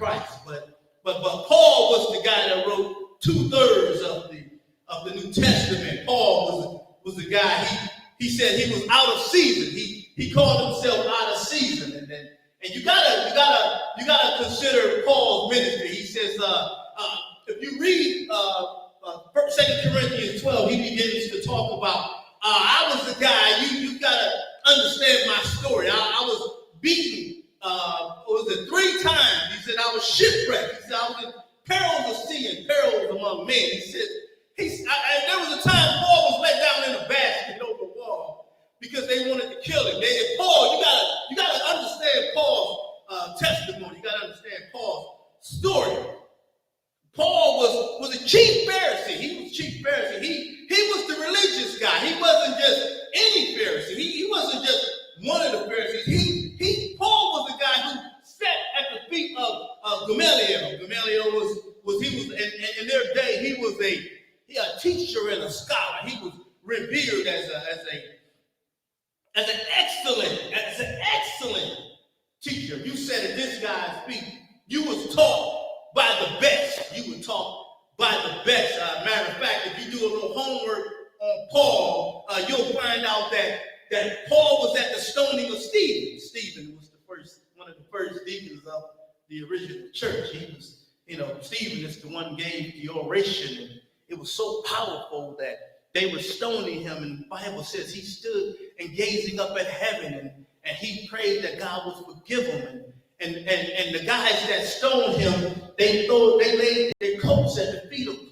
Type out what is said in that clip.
Christ. But Paul was the guy that wrote 2/3 of the New Testament. Paul was the guy. He said he was out of season. He called himself out of season. And you gotta consider Paul's ministry. He says, if you read 2 Corinthians 12, he begins to talk about, I was the guy. You gotta understand my story. I was beaten. Was it 3 times? He said I was shipwrecked. He said I was in perils of sea and perils among men. He said there was a time Paul was let down in a basket over the wall because they wanted to kill him. Paul, you gotta understand Paul's testimony. You gotta understand Paul's story. Paul was a chief Pharisee. He was chief Pharisee. He was the religious guy. He wasn't just any Pharisee. He wasn't just one of the Pharisees. Paul was the guy who sat at the feet of Gamaliel. Gamaliel was in their day, he was a teacher and a scholar. He was revered as an excellent teacher. You sat at this guy's feet. You was taught by the best. You were taught by the best. Matter of fact, if you do a little homework on Paul, you'll find out that Paul was at the stoning of Stephen. Stephen was one of the first deacons of the original church. He was, Stephen is the one who gave the oration, and it was so powerful that they were stoning him. And the Bible says he stood and gazing up at heaven, and he prayed that God would forgive him. And the guys that stoned him, they laid their coats at the feet of